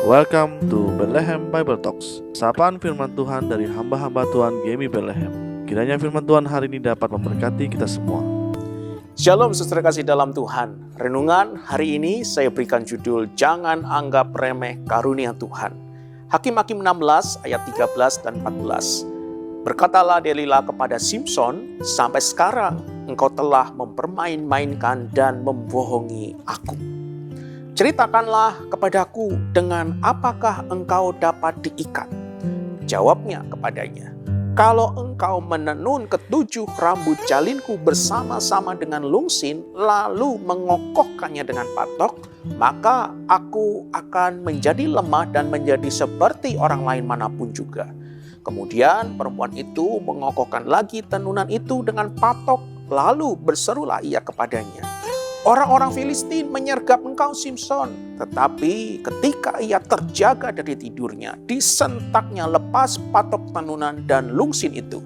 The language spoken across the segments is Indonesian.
Welcome to Bethlehem Bible Talks. Sapaan firman Tuhan dari hamba-hamba Tuhan GMI Bethlehem. Kiranya firman Tuhan hari ini dapat memberkati kita semua. Shalom saudara kasih dalam Tuhan. Renungan hari ini saya berikan judul Jangan Anggap Remeh Karunia Tuhan. Hakim-Hakim 16 ayat 13 dan 14. Berkatalah Delila kepada Simson, sampai sekarang engkau telah mempermain-mainkan dan membohongi aku. Ceritakanlah kepadaku dengan apakah engkau dapat diikat. Jawabnya kepadanya, kalau engkau menenun ketujuh rambut jalinku bersama-sama dengan lungsin, lalu mengokohkannya dengan patok, maka aku akan menjadi lemah dan menjadi seperti orang lain manapun juga. Kemudian perempuan itu mengokohkan lagi tenunan itu dengan patok, lalu berserulah ia kepadanya, orang-orang Filistin menyergap engkau Simson. Tetapi ketika ia terjaga dari tidurnya, disentaknya lepas patok tenunan dan lungsin itu.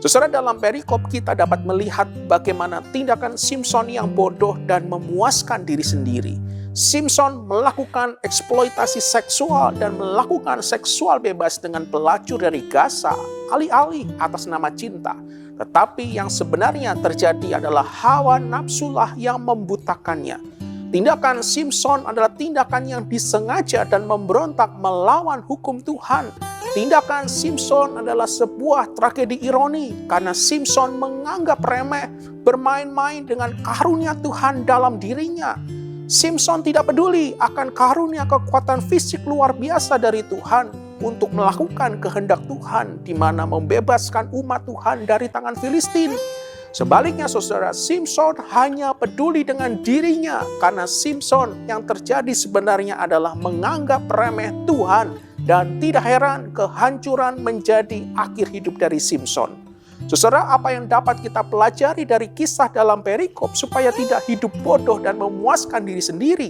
Saudara, dalam perikop kita dapat melihat bagaimana tindakan Simson yang bodoh dan memuaskan diri sendiri. Simson melakukan eksploitasi seksual dan melakukan seksual bebas dengan pelacur dari Gaza, alih-alih atas nama cinta. Tetapi yang sebenarnya terjadi adalah hawa nafsulah yang membutakannya. Tindakan Simson adalah tindakan yang disengaja dan memberontak melawan hukum Tuhan. Tindakan Simson adalah sebuah tragedi ironi karena Simson menganggap remeh bermain-main dengan karunia Tuhan dalam dirinya. Simson tidak peduli akan karunia kekuatan fisik luar biasa dari Tuhan untuk melakukan kehendak Tuhan, di mana membebaskan umat Tuhan dari tangan Filistin. Sebaliknya saudara, Simson hanya peduli dengan dirinya, karena Simson yang terjadi sebenarnya adalah menganggap remeh Tuhan, dan tidak heran kehancuran menjadi akhir hidup dari Simson. Saudara, apa yang dapat kita pelajari dari kisah dalam perikop supaya tidak hidup bodoh dan memuaskan diri sendiri?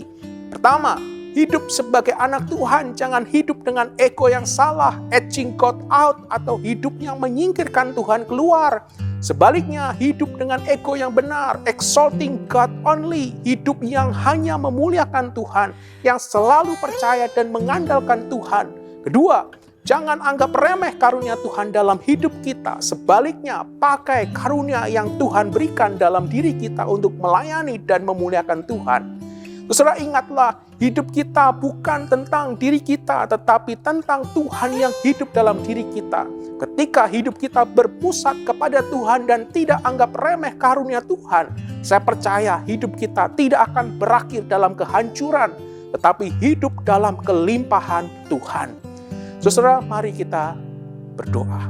Pertama, hidup sebagai anak Tuhan jangan hidup dengan ego yang salah, edging God out, atau hidup yang menyingkirkan Tuhan keluar. Sebaliknya, hidup dengan ego yang benar, exalting God only, hidup yang hanya memuliakan Tuhan, yang selalu percaya dan mengandalkan Tuhan. Kedua, jangan anggap remeh karunia Tuhan dalam hidup kita. Sebaliknya, pakai karunia yang Tuhan berikan dalam diri kita untuk melayani dan memuliakan Tuhan. Saudara, ingatlah, hidup kita bukan tentang diri kita, tetapi tentang Tuhan yang hidup dalam diri kita. Ketika hidup kita berpusat kepada Tuhan dan tidak anggap remeh karunia Tuhan, saya percaya hidup kita tidak akan berakhir dalam kehancuran, tetapi hidup dalam kelimpahan Tuhan. Saudara, mari kita berdoa.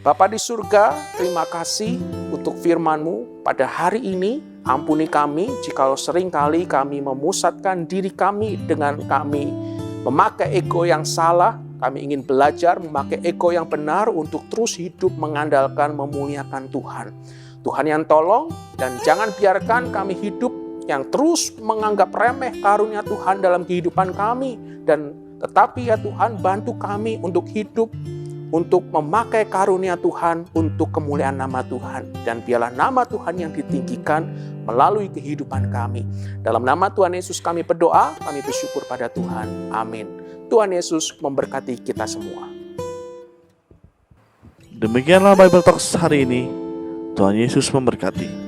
Bapa di surga, terima kasih untuk firman-Mu pada hari ini. Ampuni kami jikalau seringkali kami memusatkan diri kami dengan kami memakai ego yang salah. Kami ingin belajar memakai ego yang benar untuk terus hidup mengandalkan, memuliakan Tuhan. Tuhan yang tolong, dan jangan biarkan kami hidup yang terus menganggap remeh karunia Tuhan dalam kehidupan kami. Dan tetapi ya Tuhan, bantu kami untuk hidup, untuk memakai karunia Tuhan untuk kemuliaan nama Tuhan. Dan biarlah nama Tuhan yang ditinggikan melalui kehidupan kami. Dalam nama Tuhan Yesus kami berdoa, kami bersyukur pada Tuhan. Amin. Tuhan Yesus memberkati kita semua. Demikianlah Bible Talks hari ini. Tuhan Yesus memberkati.